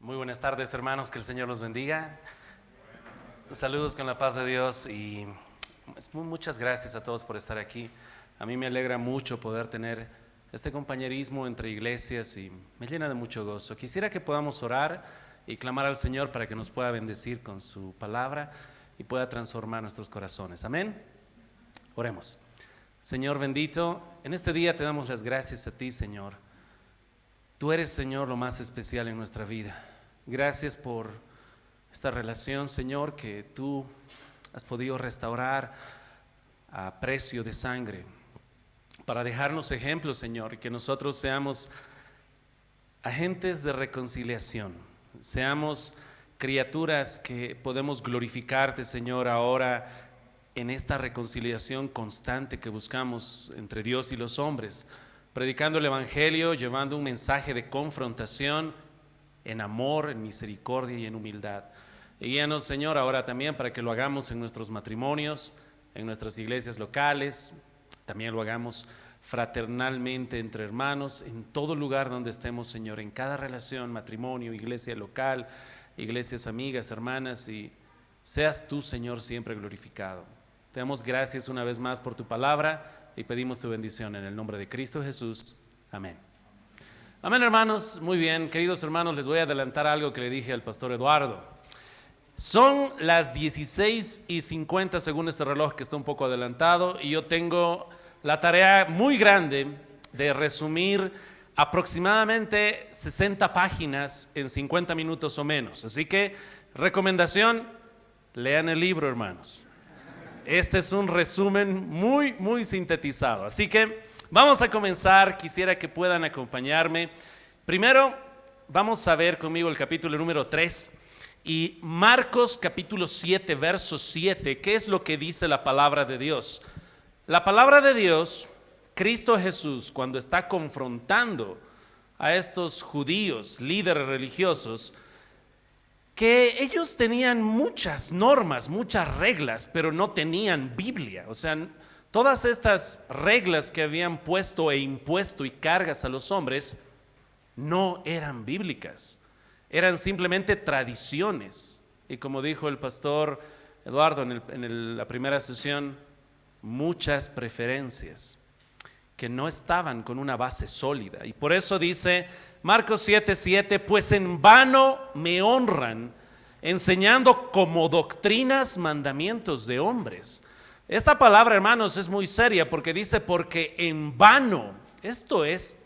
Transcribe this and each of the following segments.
Muy buenas tardes, hermanos, que el Señor los bendiga. Saludos con la paz de Dios y muchas gracias a todos por estar aquí. A mí me alegra mucho poder tener este compañerismo entre iglesias y me llena de mucho gozo. Quisiera que podamos orar y clamar al Señor para que nos pueda bendecir con su palabra y pueda transformar nuestros corazones. Amén. Oremos. Señor bendito, en este día te damos las gracias a ti, Señor. Tú eres, Señor, lo más especial en nuestra vida. Gracias por esta relación, Señor, que tú has podido restaurar a precio de sangre para dejarnos ejemplos, Señor, y que nosotros seamos agentes de reconciliación, seamos criaturas que podemos glorificarte, Señor, ahora en esta reconciliación constante que buscamos entre Dios y los hombres, predicando el Evangelio, llevando un mensaje de confrontación en amor, en misericordia y en humildad. Y guíanos, Señor, ahora también para que lo hagamos en nuestros matrimonios, en nuestras iglesias locales, también lo hagamos fraternalmente entre hermanos, en todo lugar donde estemos, Señor, en cada relación, matrimonio, iglesia local, iglesias amigas, hermanas, y seas tú, Señor, siempre glorificado. Te damos gracias una vez más por tu palabra y pedimos tu bendición en el nombre de Cristo Jesús. Amén. Amén, hermanos. Muy bien, queridos hermanos, les voy a adelantar algo que le dije al pastor Eduardo. Son las 16:50 según este reloj que está un poco adelantado y yo tengo la tarea muy grande de resumir aproximadamente 60 páginas en 50 minutos o menos. Así que, recomendación, lean el libro, hermanos. Este es un resumen muy sintetizado. Así que vamos a comenzar. Quisiera que puedan acompañarme. Primero, vamos a ver conmigo el capítulo número 3 y Marcos capítulo 7, verso 7. ¿Qué es lo que dice la palabra de Dios? La palabra de Dios, Cristo Jesús, cuando está confrontando a estos judíos, líderes religiosos, que ellos tenían muchas normas, muchas reglas, pero no tenían Biblia. O sea, todas estas reglas que habían puesto e impuesto y cargas a los hombres no eran bíblicas, eran simplemente tradiciones. Y como dijo el pastor Eduardo en la primera sesión, muchas preferencias que no estaban con una base sólida. Y por eso dice Marcos 7:7, pues en vano me honran, enseñando como doctrinas mandamientos de hombres. Esta palabra, hermanos, es muy seria porque dice porque en vano. Esto es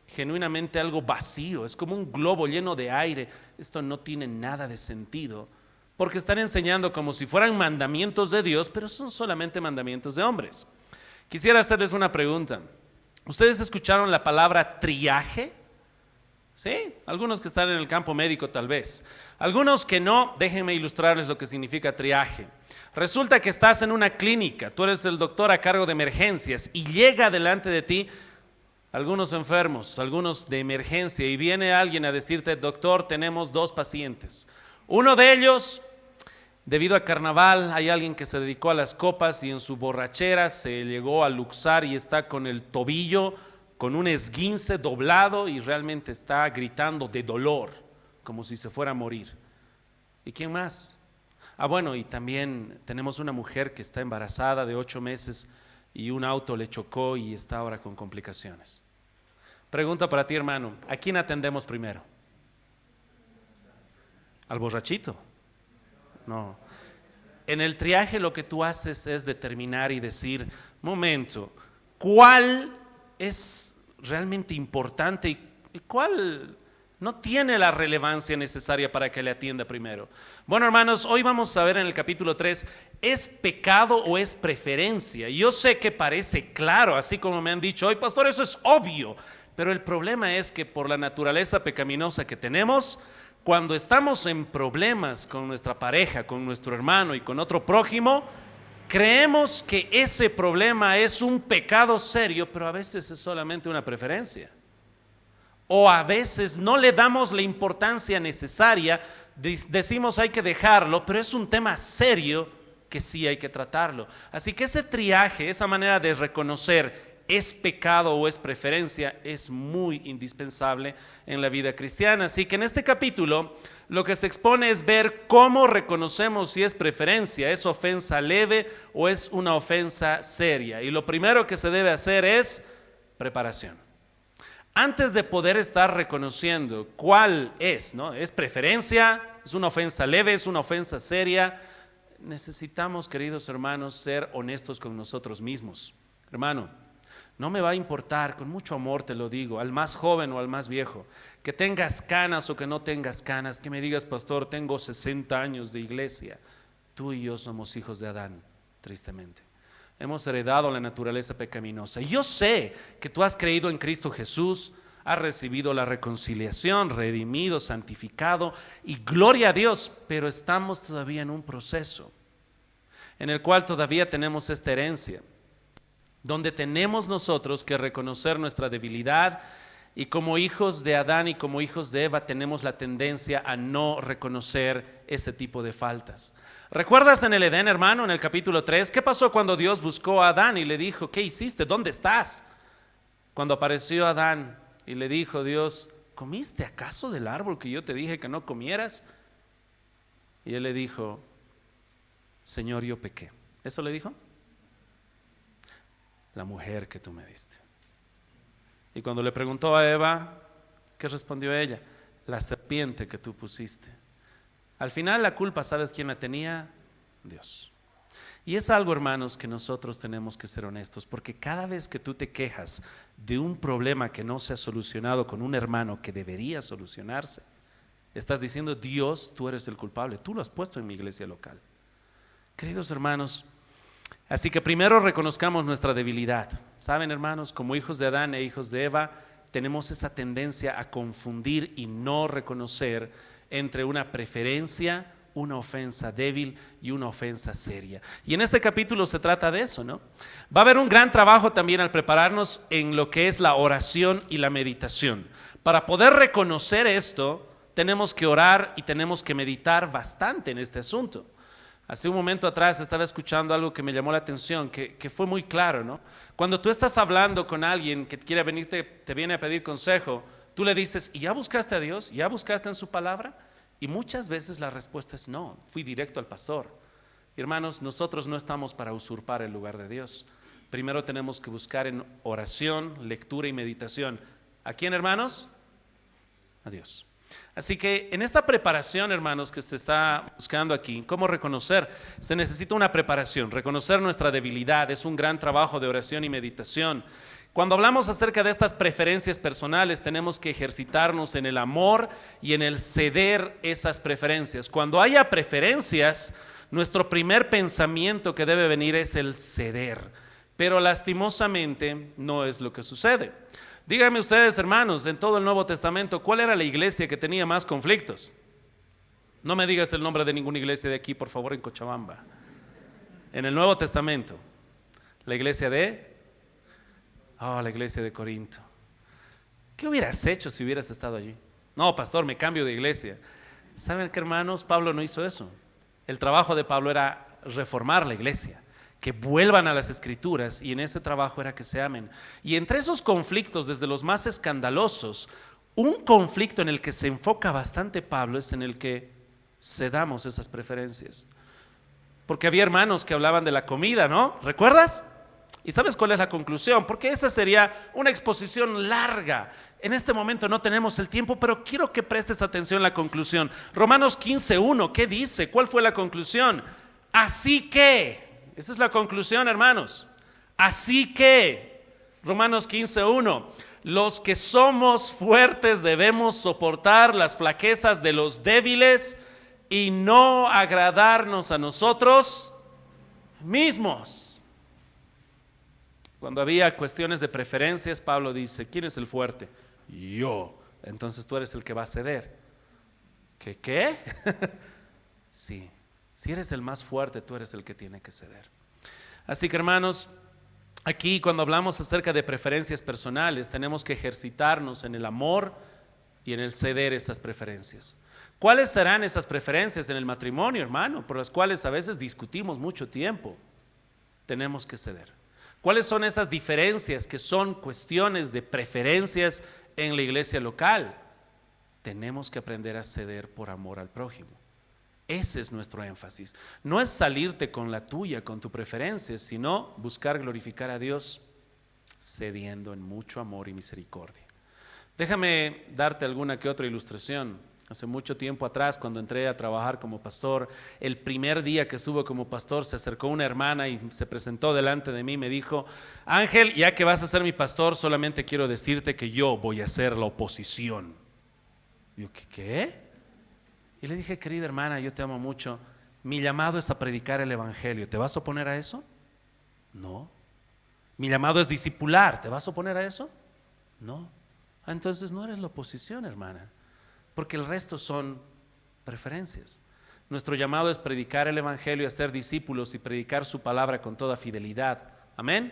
genuinamente algo vacío, es como un globo lleno de aire. Esto no tiene nada de sentido porque están enseñando como si fueran mandamientos de Dios, pero son solamente mandamientos de hombres. Quisiera hacerles una pregunta. ¿Ustedes escucharon la palabra triaje? Sí, algunos que están en el campo médico tal vez. Algunos que no, déjenme ilustrarles lo que significa triaje. Resulta que estás en una clínica, tú eres el doctor a cargo de emergencias y llega delante de ti algunos enfermos, algunos de emergencia y viene alguien a decirte, doctor, tenemos 2 pacientes. Uno de ellos, debido a carnaval, hay alguien que se dedicó a las copas y en su borrachera se llegó a luxar y está con el tobillo con un esguince doblado y realmente está gritando de dolor, como si se fuera a morir. ¿Y quién más? Bueno, y también tenemos una mujer que está embarazada de 8 meses y un auto le chocó y está ahora con complicaciones. Pregunta para ti, hermano, ¿a quién atendemos primero? ¿Al borrachito? No. En el triaje lo que tú haces es determinar y decir, momento, ¿cuál es realmente importante y cuál no tiene la relevancia necesaria para que le atienda primero? Bueno, hermanos, hoy vamos a ver en el capítulo 3, ¿es pecado o es preferencia? Yo sé que parece claro, así como me han dicho hoy, pastor, eso es obvio, pero el problema es que por la naturaleza pecaminosa que tenemos, cuando estamos en problemas con nuestra pareja, con nuestro hermano y con otro prójimo, creemos que ese problema es un pecado serio, pero a veces es solamente una preferencia. O a veces no le damos la importancia necesaria, decimos hay que dejarlo, pero es un tema serio que sí hay que tratarlo. Así que ese triaje, esa manera de reconocer es pecado o es preferencia, es muy indispensable en la vida cristiana. Así que en este capítulo lo que se expone es ver cómo reconocemos si es preferencia, es ofensa leve o es una ofensa seria. Y lo primero que se debe hacer es preparación. Antes de poder estar reconociendo cuál es, ¿no? ¿Es preferencia? ¿Es una ofensa leve? ¿Es una ofensa seria? Necesitamos, queridos hermanos, ser honestos con nosotros mismos. Hermano, no me va a importar, con mucho amor te lo digo, al más joven o al más viejo, que tengas canas o que no tengas canas, que me digas, pastor, tengo 60 años de iglesia. Tú y yo somos hijos de Adán, tristemente. Hemos heredado la naturaleza pecaminosa. Yo sé que tú has creído en Cristo Jesús, has recibido la reconciliación, redimido, santificado, y gloria a Dios, pero estamos todavía en un proceso en el cual todavía tenemos esta herencia, donde tenemos nosotros que reconocer nuestra debilidad, y como hijos de Adán y como hijos de Eva tenemos la tendencia a no reconocer ese tipo de faltas. ¿Recuerdas en el Edén, hermano, en el capítulo 3? ¿Qué pasó cuando Dios buscó a Adán y le dijo, ¿qué hiciste? ¿Dónde estás? Cuando apareció Adán y le dijo Dios, ¿comiste acaso del árbol que yo te dije que no comieras? Y él le dijo, Señor, yo pequé. ¿Eso le dijo? La mujer que tú me diste. Y cuando le preguntó a Eva, ¿qué respondió ella? La serpiente que tú pusiste. Al final la culpa, ¿sabes quién la tenía? Dios. Y es algo, hermanos, que nosotros tenemos que ser honestos, porque cada vez que tú te quejas de un problema que no se ha solucionado con un hermano que debería solucionarse, estás diciendo, Dios, tú eres el culpable, tú lo has puesto en mi iglesia local. Queridos hermanos, así que primero reconozcamos nuestra debilidad. Saben, hermanos, como hijos de Adán e hijos de Eva, tenemos esa tendencia a confundir y no reconocer entre una preferencia, una ofensa débil y una ofensa seria. Y en este capítulo se trata de eso, ¿no? Va a haber un gran trabajo también al prepararnos en lo que es la oración y la meditación. Para poder reconocer esto, tenemos que orar y tenemos que meditar bastante en este asunto. Hace un momento atrás estaba escuchando algo que me llamó la atención, que fue muy claro, ¿no? Cuando tú estás hablando con alguien que quiere venirte, te viene a pedir consejo, tú le dices, ¿y ya buscaste a Dios? ¿Ya buscaste en su palabra? Y muchas veces la respuesta es no, fui directo al pastor. Hermanos, nosotros no estamos para usurpar el lugar de Dios. Primero tenemos que buscar en oración, lectura y meditación. ¿A quién, hermanos? A Dios. Así que en esta preparación, hermanos, que se está buscando aquí, ¿cómo reconocer? Se necesita una preparación. Reconocer nuestra debilidad es un gran trabajo de oración y meditación. Cuando hablamos acerca de estas preferencias personales, tenemos que ejercitarnos en el amor y en el ceder esas preferencias. Cuando haya preferencias, nuestro primer pensamiento que debe venir es el ceder. Pero lastimosamente no es lo que sucede. Díganme ustedes, hermanos, en todo el Nuevo Testamento, ¿cuál era la iglesia que tenía más conflictos? No me digas el nombre de ninguna iglesia de aquí, por favor, en Cochabamba. En el Nuevo Testamento, la iglesia la iglesia de Corinto. ¿Qué hubieras hecho si hubieras estado allí? No, pastor, me cambio de iglesia. ¿Saben qué, hermanos? Pablo no hizo eso. El trabajo de Pablo era reformar la iglesia, que vuelvan a las escrituras, y en ese trabajo era que se amen. Y entre esos conflictos, desde los más escandalosos, un conflicto en el que se enfoca bastante Pablo es en el que cedamos esas preferencias. Porque había hermanos que hablaban de la comida, ¿no? ¿Recuerdas? ¿Y sabes cuál es la conclusión? Porque esa sería una exposición larga. En este momento no tenemos el tiempo, pero quiero que prestes atención a la conclusión. Romanos 15:1, ¿qué dice? ¿Cuál fue la conclusión? Así que, esa es la conclusión, hermanos. Así que, Romanos 15:1, los que somos fuertes debemos soportar las flaquezas de los débiles y no agradarnos a nosotros mismos. Cuando había cuestiones de preferencias, Pablo dice, ¿quién es el fuerte? Yo. Entonces tú eres el que va a ceder. ¿Qué? Sí, si eres el más fuerte, tú eres el que tiene que ceder. Así que, hermanos, aquí cuando hablamos acerca de preferencias personales, tenemos que ejercitarnos en el amor y en el ceder esas preferencias. ¿Cuáles serán esas preferencias en el matrimonio, hermano? Por las cuales a veces discutimos mucho tiempo. Tenemos que ceder. ¿Cuáles son esas diferencias que son cuestiones de preferencias en la iglesia local? Tenemos que aprender a ceder por amor al prójimo. Ese es nuestro énfasis. No es salirte con la tuya, con tu preferencia, sino buscar glorificar a Dios cediendo en mucho amor y misericordia. Déjame darte alguna que otra ilustración. Hace mucho tiempo atrás, cuando entré a trabajar como pastor, el primer día que estuve como pastor, se acercó una hermana y se presentó delante de mí y me dijo: Ángel, ya que vas a ser mi pastor, solamente quiero decirte que yo voy a ser la oposición. Y yo, ¿qué? Y le dije: querida hermana, yo te amo mucho, mi llamado es a predicar el evangelio, ¿te vas a oponer a eso? No. Mi llamado es discipular, ¿te vas a oponer a eso? No. Entonces no eres la oposición, hermana, porque el resto son preferencias. Nuestro llamado es predicar el evangelio, hacer discípulos y predicar su palabra con toda fidelidad. Amén.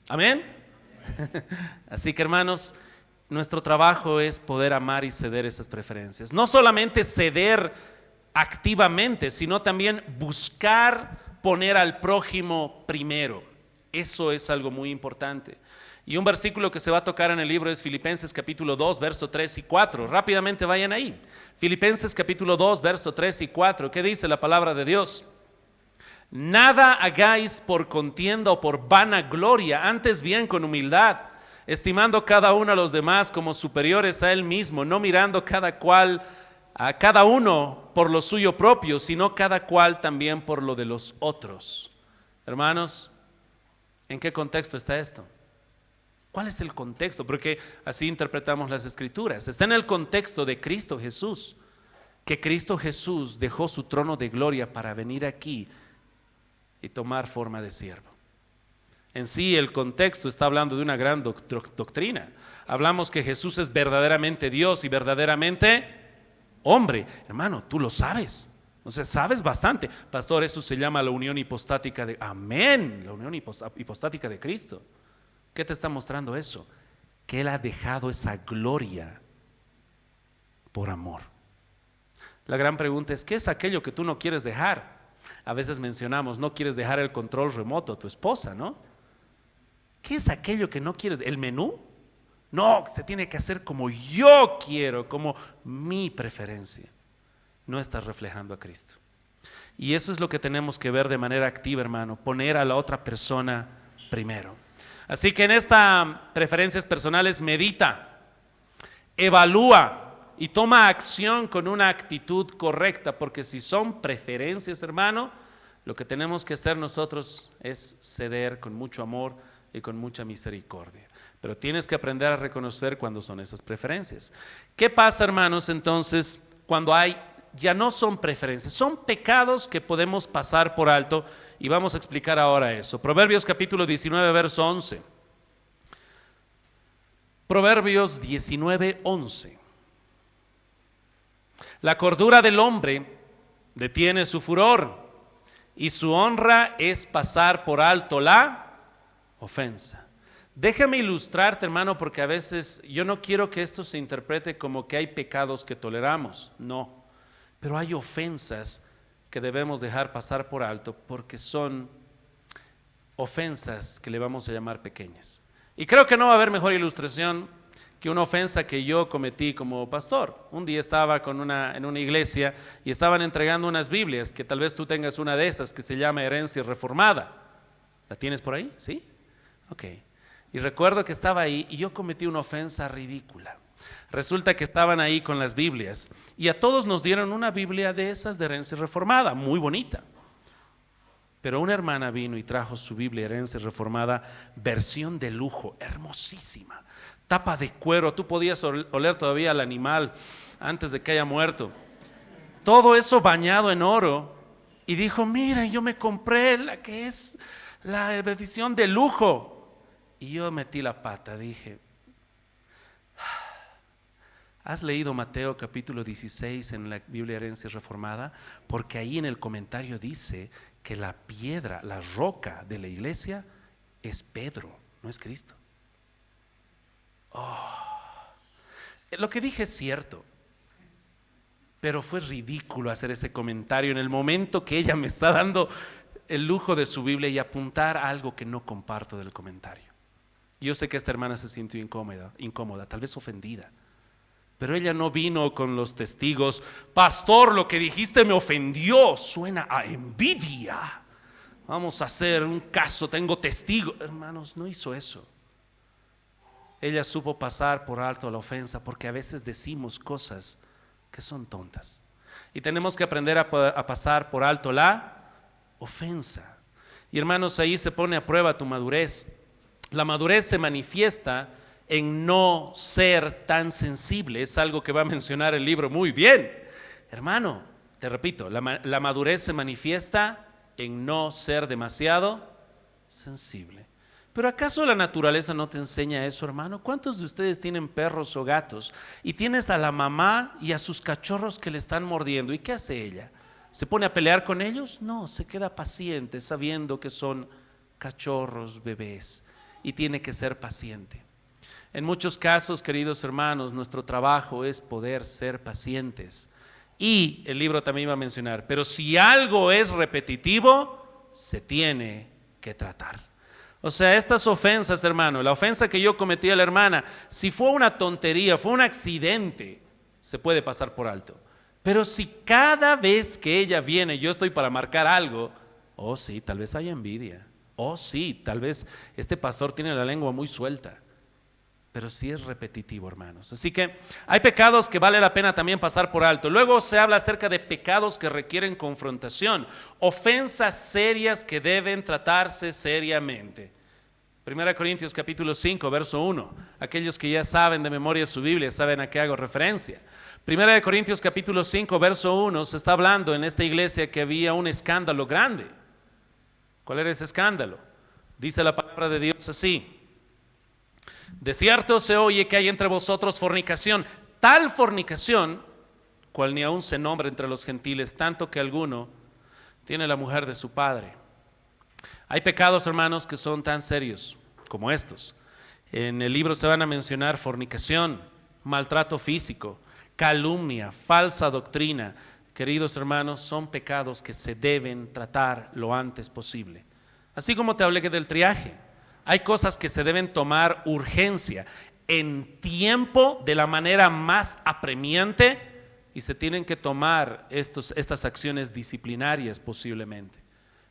Amén. Así que, hermanos, nuestro trabajo es poder amar y ceder esas preferencias. No solamente ceder activamente, sino también buscar poner al prójimo primero. Eso es algo muy importante. Y un versículo que se va a tocar en el libro es Filipenses capítulo 2, verso 3 y 4. Rápidamente vayan ahí. Filipenses capítulo 2, verso 3 y 4. ¿Qué dice la palabra de Dios? Nada hagáis por contienda o por vanagloria, antes bien con humildad, estimando cada uno a los demás como superiores a él mismo, no mirando a cada uno por lo suyo propio, sino cada cual también por lo de los otros. Hermanos, ¿en qué contexto está esto? ¿Cuál es el contexto? Porque así interpretamos las Escrituras. Está en el contexto de Cristo Jesús, que Cristo Jesús dejó su trono de gloria para venir aquí y tomar forma de siervo. En sí, el contexto está hablando de una gran doctrina. Hablamos que Jesús es verdaderamente Dios y verdaderamente hombre. Hermano, tú lo sabes. O sea, sabes bastante. Pastor, eso se llama la unión hipostática de... Amén, la unión hipostática de Cristo. ¿Qué te está mostrando eso? Que Él ha dejado esa gloria por amor. La gran pregunta es, ¿qué es aquello que tú no quieres dejar? A veces mencionamos, no quieres dejar el control remoto a tu esposa, ¿no? ¿Qué es aquello que no quieres? ¿El menú? No, se tiene que hacer como yo quiero, como mi preferencia. No estás reflejando a Cristo. Y eso es lo que tenemos que ver de manera activa, hermano, poner a la otra persona primero. Así que en estas preferencias personales medita, evalúa y toma acción con una actitud correcta, porque si son preferencias, hermano, lo que tenemos que hacer nosotros es ceder con mucho amor y con mucha misericordia. Pero tienes que aprender a reconocer cuando son esas preferencias. ¿Qué pasa, hermanos, entonces, cuando ya no son preferencias, son pecados que podemos pasar por alto? Y vamos a explicar ahora eso. Proverbios capítulo 19, verso 11. Proverbios 19, 11. La cordura del hombre detiene su furor, y su honra es pasar por alto la ofensa. Déjame ilustrarte, hermano, porque a veces yo no quiero que esto se interprete como que hay pecados que toleramos. No, pero hay ofensas que debemos dejar pasar por alto, porque son ofensas que le vamos a llamar pequeñas. Y creo que no va a haber mejor ilustración que una ofensa que yo cometí como pastor. Un día estaba en una iglesia y estaban entregando unas Biblias, que tal vez tú tengas una de esas, que se llama Herencia Reformada. ¿La tienes por ahí? ¿Sí? Ok. Y recuerdo que estaba ahí y yo cometí una ofensa ridícula. Resulta que estaban ahí con las Biblias y a todos nos dieron una Biblia de esas de Herencia Reformada, muy bonita. Pero una hermana vino y trajo su Biblia Herencia Reformada, versión de lujo, hermosísima, tapa de cuero, tú podías oler todavía al animal antes de que haya muerto. Todo eso bañado en oro. Y dijo: miren, yo me compré la que es la edición de lujo. Y yo metí la pata, dije: ¿has leído Mateo capítulo 16 en la Biblia Herencia Reformada? Porque ahí en el comentario dice que la piedra, la roca de la iglesia es Pedro, no es Cristo. Lo que dije es cierto, pero fue ridículo hacer ese comentario en el momento que ella me está dando el lujo de su Biblia y apuntar algo que no comparto del comentario. Yo sé que esta hermana se sintió incómoda, tal vez ofendida. Pero ella no vino con los testigos: pastor, lo que dijiste me ofendió, suena a envidia. Vamos a hacer un caso, tengo testigos. Hermanos, no hizo eso. Ella supo pasar por alto la ofensa, porque a veces decimos cosas que son tontas. Y tenemos que aprender a pasar por alto la ofensa. Y hermanos, ahí se pone a prueba tu madurez. La madurez se manifiesta en no ser tan sensible. Es algo que va a mencionar el libro muy bien. Hermano, te repito, la madurez se manifiesta en no ser demasiado sensible. Pero ¿acaso la naturaleza no te enseña eso, hermano? ¿Cuántos de ustedes tienen perros o gatos y tienes a la mamá y a sus cachorros que le están mordiendo? ¿Y qué hace ella? ¿Se pone a pelear con ellos? No, se queda paciente sabiendo que son cachorros, bebés, y tiene que ser paciente. En muchos casos, queridos hermanos, nuestro trabajo es poder ser pacientes. Y el libro también va a mencionar, pero si algo es repetitivo, se tiene que tratar. O sea, estas ofensas, hermano, la ofensa que yo cometí a la hermana, si fue una tontería, fue un accidente, se puede pasar por alto. Pero si cada vez que ella viene yo estoy para marcar algo, oh sí, tal vez haya envidia. Oh sí, tal vez este pastor tiene la lengua muy suelta. Pero sí es repetitivo, hermanos. Así que hay pecados que vale la pena también pasar por alto. Luego se habla acerca de pecados que requieren confrontación, ofensas serias que deben tratarse seriamente. 1 Corintios capítulo 5, verso 1. Aquellos que ya saben de memoria su Biblia saben a qué hago referencia. 1 Corintios capítulo 5, verso 1, se está hablando en esta iglesia que había un escándalo grande. ¿Cuál era ese escándalo? Dice la palabra de Dios así: de cierto se oye que hay entre vosotros fornicación, tal fornicación, cual ni aún se nombra entre los gentiles, tanto que alguno tiene la mujer de su padre. Hay pecados, hermanos, que son tan serios como estos. En el libro se van a mencionar fornicación, maltrato físico, calumnia, falsa doctrina. Queridos hermanos, son pecados que se deben tratar lo antes posible. Así como te hablé del triaje, hay cosas que se deben tomar urgencia, en tiempo, de la manera más apremiante, y se tienen que tomar estas acciones disciplinarias posiblemente.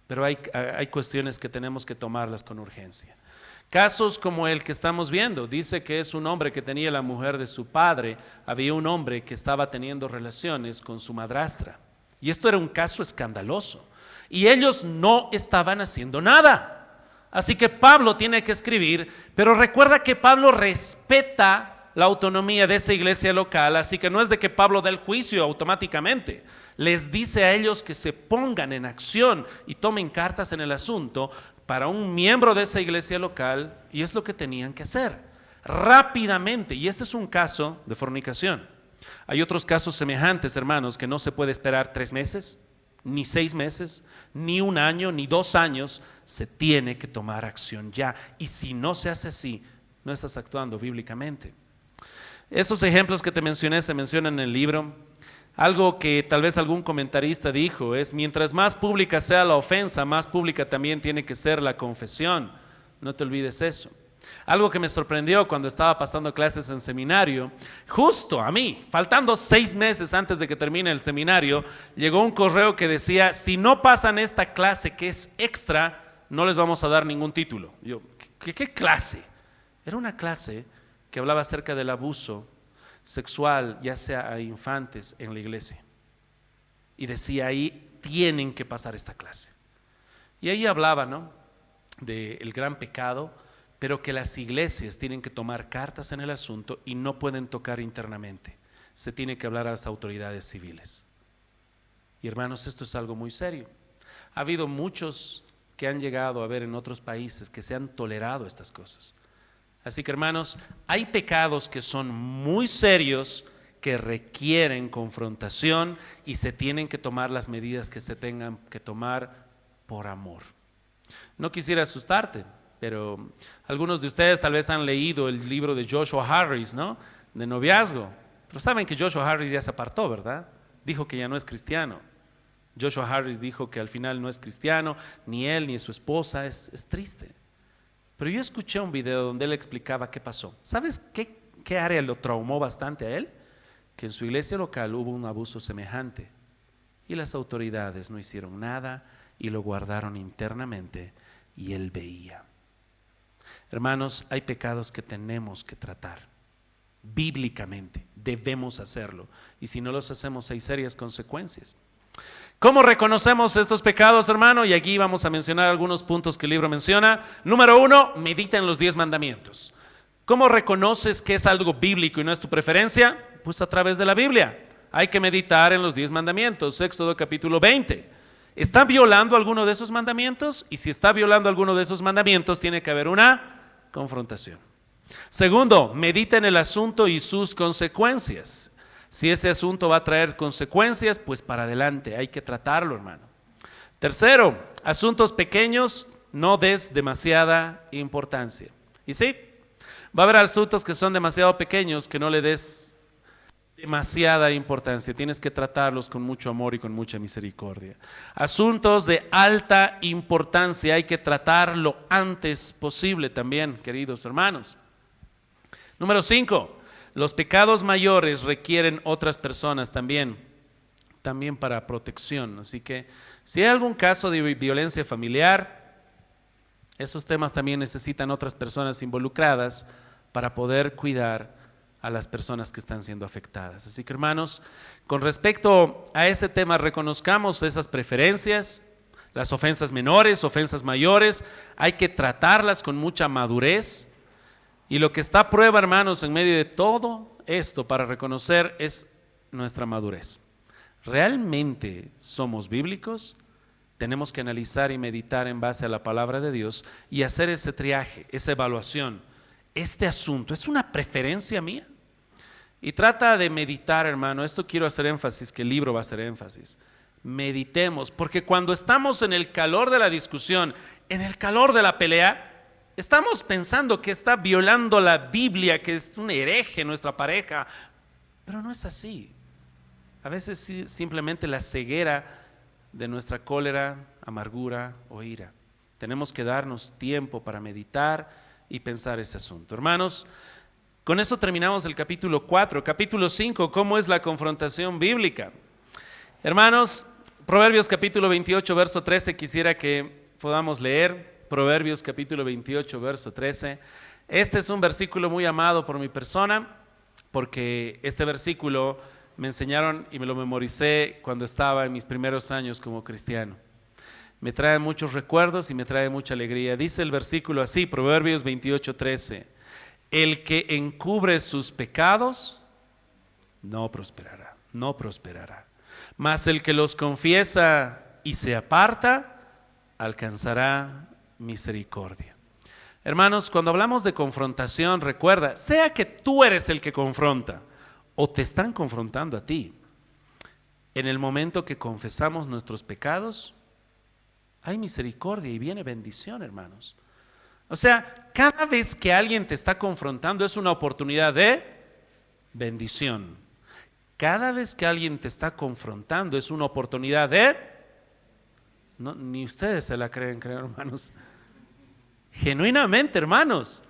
Pero hay cuestiones que tenemos que tomarlas con urgencia. Casos como el que estamos viendo, dice que es un hombre que tenía la mujer de su padre, había un hombre que estaba teniendo relaciones con su madrastra. Y esto era un caso escandaloso. Y ellos no estaban haciendo nada. Así que Pablo tiene que escribir, pero recuerda que Pablo respeta la autonomía de esa iglesia local, así que no es de que Pablo dé el juicio automáticamente. Les dice a ellos que se pongan en acción y tomen cartas en el asunto para un miembro de esa iglesia local, y es lo que tenían que hacer rápidamente. Y este es un caso de fornicación. Hay otros casos semejantes, hermanos, que no se puede esperar 3 meses, ni 6 meses, ni 1 año, ni 2 años. Se tiene que tomar acción ya, y si no se hace así, no estás actuando bíblicamente. Esos ejemplos que te mencioné se mencionan en el libro. Algo que tal vez algún comentarista dijo es: mientras más pública sea la ofensa, más pública también tiene que ser la confesión. No te olvides eso. Algo que me sorprendió cuando estaba pasando clases en seminario, justo a mí, faltando 6 meses antes de que termine el seminario, llegó un correo que decía: si no pasan esta clase que es extra, no les vamos a dar ningún título. Yo, ¿qué clase? Era una clase que hablaba acerca del abuso sexual, ya sea a infantes en la iglesia. Y decía ahí, tienen que pasar esta clase. Y ahí hablaba, ¿no?, del gran pecado, pero que las iglesias tienen que tomar cartas en el asunto y no pueden tocar internamente. Se tiene que hablar a las autoridades civiles. Y hermanos, esto es algo muy serio. Ha habido muchos que han llegado a ver en otros países que se han tolerado estas cosas. Así que, hermanos, hay pecados que son muy serios, que requieren confrontación, y se tienen que tomar las medidas que se tengan que tomar por amor. No quisiera asustarte, pero algunos de ustedes tal vez han leído el libro de Joshua Harris, ¿no?, de noviazgo. Pero saben que Joshua Harris ya se apartó, ¿verdad? Dijo que ya no es cristiano. Joshua Harris dijo que al final no es cristiano, ni él ni su esposa, es triste. Pero yo escuché un video donde él explicaba qué pasó. ¿Sabes qué área lo traumó bastante a él? Que en su iglesia local hubo un abuso semejante y las autoridades no hicieron nada y lo guardaron internamente y él veía. Hermanos, hay pecados que tenemos que tratar bíblicamente, debemos hacerlo, y si no los hacemos hay serias consecuencias. ¿Cómo reconocemos estos pecados, hermano? Y aquí vamos a mencionar algunos puntos que el libro menciona. Número 1, medita en los 10 mandamientos. ¿Cómo reconoces que es algo bíblico y no es tu preferencia? Pues a través de la Biblia. Hay que meditar en los 10 mandamientos. Éxodo capítulo 20. ¿Está violando alguno de esos mandamientos? Y si está violando alguno de esos mandamientos, tiene que haber una confrontación. Segundo, medita en el asunto y sus consecuencias. Si ese asunto va a traer consecuencias, pues para adelante, hay que tratarlo, hermano. Tercero, asuntos pequeños no des demasiada importancia. Y sí, va a haber asuntos que son demasiado pequeños que no le des demasiada importancia. Tienes que tratarlos con mucho amor y con mucha misericordia. Asuntos de alta importancia hay que tratar lo antes posible también, queridos hermanos. Número 5. Los pecados mayores requieren otras personas también para protección. Así que si hay algún caso de violencia familiar, esos temas también necesitan otras personas involucradas para poder cuidar a las personas que están siendo afectadas. Así que, hermanos, con respecto a ese tema, reconozcamos esas preferencias, las ofensas menores, ofensas mayores, hay que tratarlas con mucha madurez. Y lo que está a prueba, hermanos, en medio de todo esto para reconocer es nuestra madurez. ¿Realmente somos bíblicos? Tenemos que analizar y meditar en base a la palabra de Dios y hacer ese triaje, esa evaluación. Este asunto, ¿es una preferencia mía? Y trata de meditar, hermano. Esto quiero hacer énfasis, que el libro va a hacer énfasis. Meditemos, porque cuando estamos en el calor de la discusión, en el calor de la pelea, estamos pensando que está violando la Biblia, que es un hereje nuestra pareja, pero no es así. A veces simplemente la ceguera de nuestra cólera, amargura o ira. Tenemos que darnos tiempo para meditar y pensar ese asunto. Hermanos, con eso terminamos el capítulo 4. Capítulo 5, ¿cómo es la confrontación bíblica? Hermanos, Proverbios capítulo 28, verso 13, quisiera que podamos leer. Proverbios capítulo 28, verso 13. Este es un versículo muy amado por mi persona, porque este versículo me enseñaron y me lo memoricé cuando estaba en mis primeros años como cristiano. Me trae muchos recuerdos y me trae mucha alegría. Dice el versículo así, Proverbios 28, 13. El que encubre sus pecados no prosperará, no prosperará. Mas el que los confiesa y se aparta, alcanzará misericordia. Hermanos, cuando hablamos de confrontación, recuerda, sea que tú eres el que confronta o te están confrontando a ti, en el momento que confesamos nuestros pecados, hay misericordia y viene bendición, hermanos. O sea, cada vez que alguien te está confrontando es una oportunidad de bendición. Cada vez que alguien te está confrontando es una oportunidad de... No, ni ustedes se la creen, hermanos. Genuinamente, hermanos,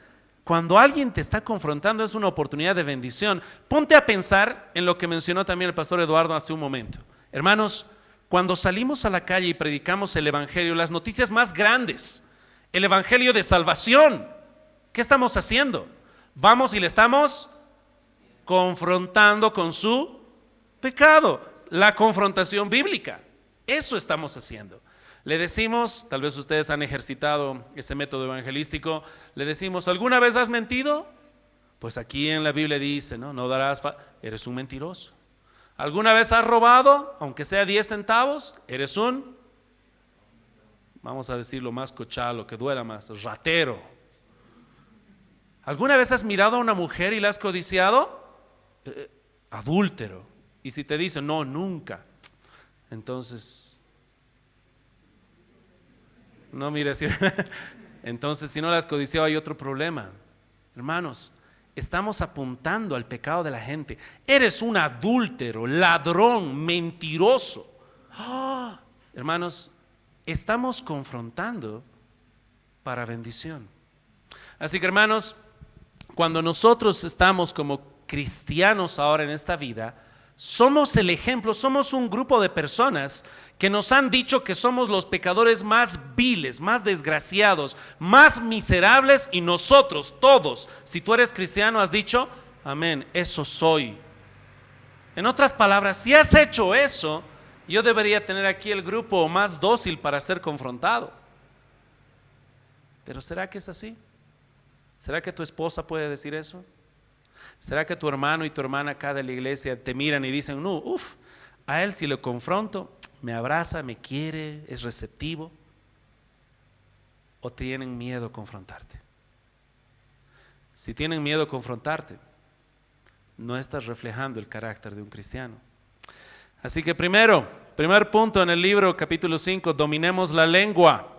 cuando alguien te está confrontando es una oportunidad de bendición. Ponte a pensar en lo que mencionó también el pastor Eduardo hace un momento. Hermanos, cuando salimos a la calle y predicamos el evangelio, las noticias más grandes, el evangelio de salvación, ¿qué estamos haciendo? Vamos y le estamos confrontando con su pecado, la confrontación bíblica. Eso estamos haciendo. Le decimos, tal vez ustedes han ejercitado ese método evangelístico, le decimos, ¿alguna vez has mentido? Pues aquí en la Biblia dice, no darás, eres un mentiroso. ¿Alguna vez has robado, aunque sea 10 centavos? Eres un, vamos a decirlo más cochalo, que duela más, ratero. ¿Alguna vez has mirado a una mujer y la has codiciado? Adúltero. Y si te dicen, no, nunca, entonces... No, mire, entonces si no las codiciado hay otro problema. Hermanos, estamos apuntando al pecado de la gente. Eres un adúltero, ladrón, mentiroso. Hermanos, estamos confrontando para bendición. Así que, hermanos, cuando nosotros estamos como cristianos ahora en esta vida, somos el ejemplo, somos un grupo de personas que nos han dicho que somos los pecadores más viles, más desgraciados, más miserables, y nosotros todos, si tú eres cristiano, has dicho, amén, eso soy. En otras palabras, si has hecho eso, yo debería tener aquí el grupo más dócil para ser confrontado. Pero ¿será que es así? ¿Será que tu esposa puede decir eso? ¿Será que tu hermano y tu hermana acá de la iglesia te miran y dicen, no, a él si lo confronto, me abraza, me quiere, es receptivo? ¿O tienen miedo a confrontarte? Si tienen miedo a confrontarte, no estás reflejando el carácter de un cristiano. Así que primer punto en el libro, capítulo 5, dominemos la lengua.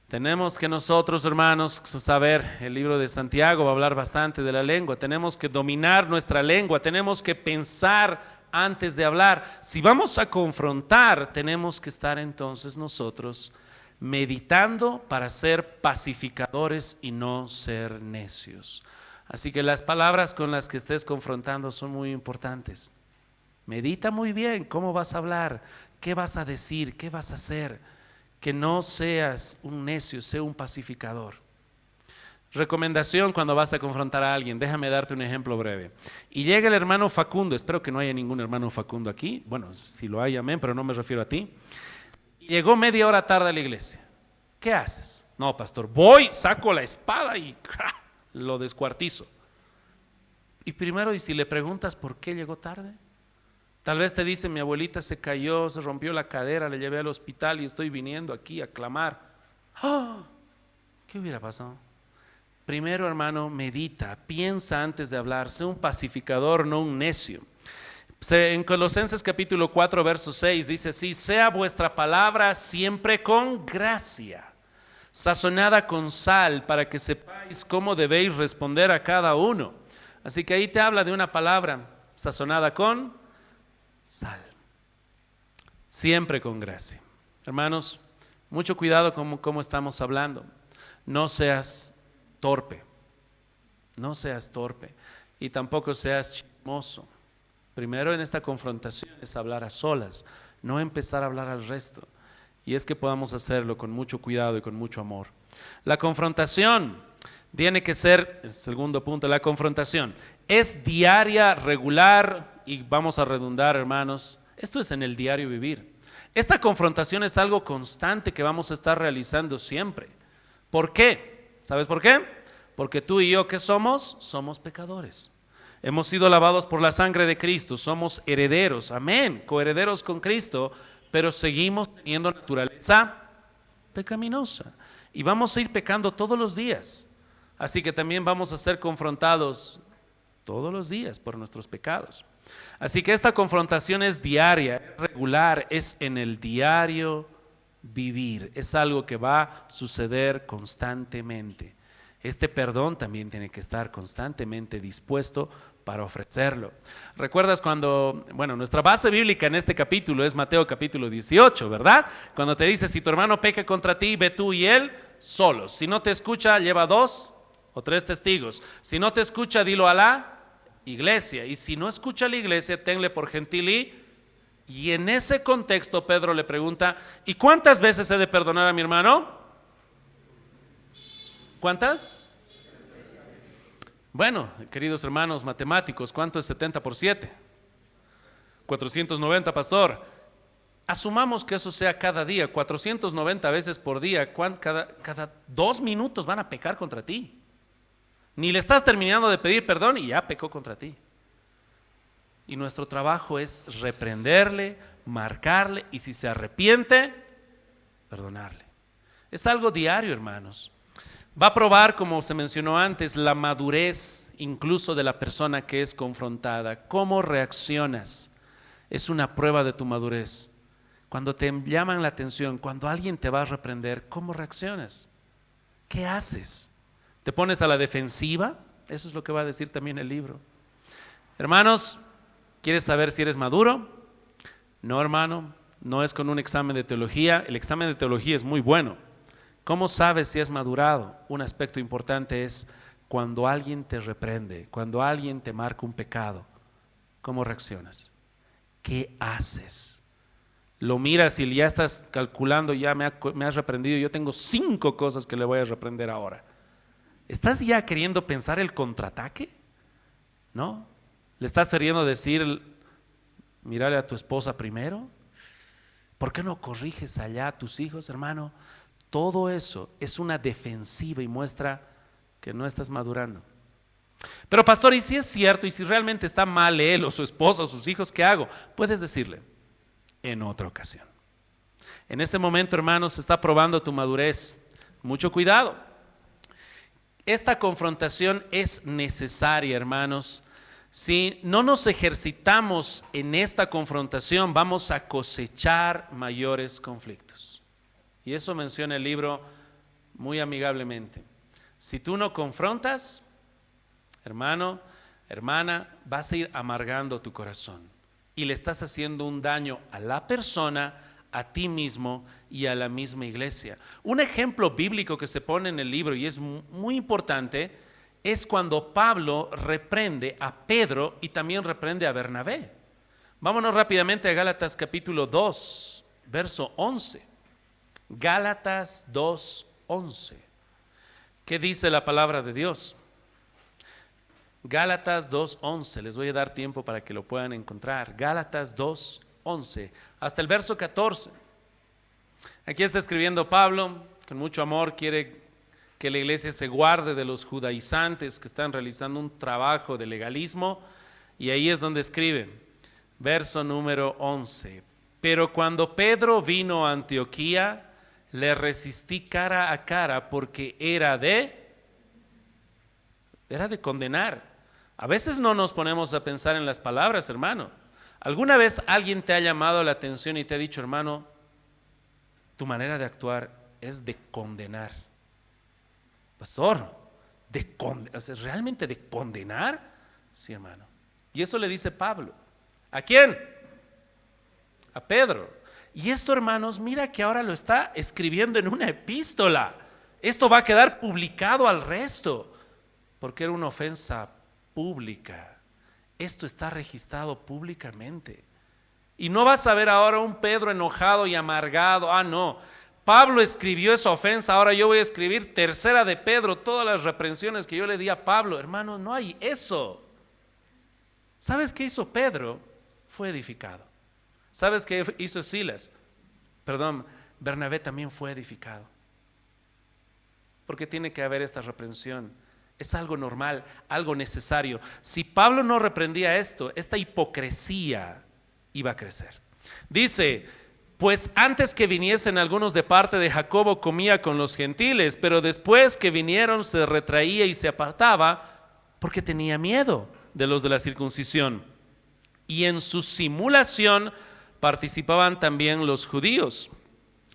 Tenemos que nosotros, hermanos, saber, el libro de Santiago va a hablar bastante de la lengua. Tenemos que dominar nuestra lengua, tenemos que pensar antes de hablar. Si vamos a confrontar, tenemos que estar entonces nosotros meditando para ser pacificadores y no ser necios. Así que las palabras con las que estés confrontando son muy importantes. Medita muy bien cómo vas a hablar, qué vas a decir, qué vas a hacer. Que no seas un necio, sea un pacificador. Recomendación cuando vas a confrontar a alguien, déjame darte un ejemplo breve. Y llega el hermano Facundo, espero que no haya ningún hermano Facundo aquí, bueno, si lo hay, amén, pero no me refiero a ti. Llegó media hora tarde a la iglesia. ¿Qué haces? No, pastor, voy, saco la espada y lo descuartizo. Y primero, y si le preguntas por qué llegó tarde, tal vez te dice, mi abuelita se cayó, se rompió la cadera, le llevé al hospital y estoy viniendo aquí a clamar. ¿Qué hubiera pasado? Primero, hermano, medita, piensa antes de hablar, sé un pacificador, no un necio. En Colosenses capítulo 4, verso 6 dice así, sea vuestra palabra siempre con gracia, sazonada con sal, para que sepáis cómo debéis responder a cada uno. Así que ahí te habla de una palabra sazonada con sal, siempre con gracia. Hermanos, mucho cuidado con cómo estamos hablando. No seas torpe, y tampoco seas chismoso. Primero en esta confrontación es hablar a solas, no empezar a hablar al resto. Y es que podamos hacerlo con mucho cuidado y con mucho amor. La confrontación tiene que ser, el segundo punto, la confrontación es diaria, regular, y vamos a redundar, hermanos, esto es en el diario vivir. Esta confrontación es algo constante que vamos a estar realizando siempre. ¿Por qué? ¿Sabes por qué? Porque tú y yo, ¿qué somos? Somos pecadores. Hemos sido lavados por la sangre de Cristo, somos herederos, amén, coherederos con Cristo, pero seguimos teniendo naturaleza pecaminosa y vamos a ir pecando todos los días. Así que también vamos a ser confrontados todos los días por nuestros pecados. Así que esta confrontación es diaria, es regular, es en el diario vivir, es algo que va a suceder constantemente. Este perdón también tiene que estar constantemente dispuesto para ofrecerlo. ¿Recuerdas cuando, nuestra base bíblica en este capítulo es Mateo capítulo 18, ¿verdad? Cuando te dice, si tu hermano peca contra ti, ve tú y él solos. Si no te escucha, lleva 2 o 3 testigos. Si no te escucha, dilo a la iglesia. Y si no escucha a la iglesia, tenle por gentil y en ese contexto Pedro le pregunta, ¿y cuántas veces he de perdonar a mi hermano? ¿Cuántas? Bueno, queridos hermanos matemáticos, ¿cuánto es 70 por 7? 490, pastor. Asumamos que eso sea cada día, 490 veces por día, cada 2 minutos van a pecar contra ti. Ni le estás terminando de pedir perdón y ya pecó contra ti. Y nuestro trabajo es reprenderle, marcarle y si se arrepiente, perdonarle. Es algo diario, hermanos. Va a probar, como se mencionó antes, la madurez incluso de la persona que es confrontada. ¿Cómo reaccionas? Es una prueba de tu madurez. Cuando te llaman la atención, cuando alguien te va a reprender, ¿cómo reaccionas? ¿Qué haces? ¿Te pones a la defensiva? Eso es lo que va a decir también el libro. Hermanos, ¿quieres saber si eres maduro? No, hermano, no es con un examen de teología. El examen de teología es muy bueno. ¿Cómo sabes si has madurado? Un aspecto importante es cuando alguien te reprende, cuando alguien te marca un pecado. ¿Cómo reaccionas? ¿Qué haces? Lo miras y ya estás calculando, ya me has reprendido, yo tengo 5 cosas que le voy a reprender ahora. ¿Estás ya queriendo pensar el contraataque? ¿No? ¿Le estás queriendo decir, mírale a tu esposa primero? ¿Por qué no corriges allá a tus hijos, hermano? Todo eso es una defensiva y muestra que no estás madurando. Pero pastor, ¿y si es cierto? ¿Y si realmente está mal él o su esposa o sus hijos? ¿Qué hago? Puedes decirle en otra ocasión. En ese momento, hermanos, se está probando tu madurez. Mucho cuidado. Esta confrontación es necesaria, hermanos. Si no nos ejercitamos en esta confrontación, vamos a cosechar mayores conflictos. Y eso menciona el libro muy amigablemente. Si tú no confrontas, hermano, hermana, vas a ir amargando tu corazón y le estás haciendo un daño a la persona, a ti mismo y a la misma iglesia. Un ejemplo bíblico que se pone en el libro y es muy importante es cuando Pablo reprende a Pedro y también reprende a Bernabé. Vámonos rápidamente a Gálatas capítulo 2, verso 11. Gálatas 2, 11. ¿Qué dice la palabra de Dios? Gálatas 2:11, les voy a dar tiempo para que lo puedan encontrar. Gálatas 2:11 hasta el verso 14. Aquí está escribiendo Pablo, con mucho amor quiere que la iglesia se guarde de los judaizantes que están realizando un trabajo de legalismo, y ahí es donde escribe, verso número 11. Pero cuando Pedro vino a Antioquía, le resistí cara a cara porque era de condenar. A veces no nos ponemos a pensar en las palabras, hermano. ¿Alguna vez alguien te ha llamado la atención y te ha dicho, hermano, tu manera de actuar es de condenar? Pastor, ¿realmente de condenar? Sí, hermano. Y eso le dice Pablo. ¿A quién? A Pedro. Y esto, hermanos, mira que ahora lo está escribiendo en una epístola. Esto va a quedar publicado al resto, porque era una ofensa pública. Esto está registrado públicamente. Y no vas a ver ahora un Pedro enojado y amargado. Ah, no. Pablo escribió esa ofensa, ahora yo voy a escribir tercera de Pedro, todas las reprensiones que yo le di a Pablo. Hermano, no hay eso. ¿Sabes qué hizo Pedro? Fue edificado. ¿Sabes qué hizo Bernabé también fue edificado. Porque tiene que haber esta reprensión. Es algo normal, algo necesario. Si Pablo no reprendía esto, esta hipocresía iba a crecer. Dice, pues antes que viniesen algunos de parte de Jacobo comía con los gentiles, pero después que vinieron se retraía y se apartaba porque tenía miedo de los de la circuncisión. Y en su simulación participaban también los judíos,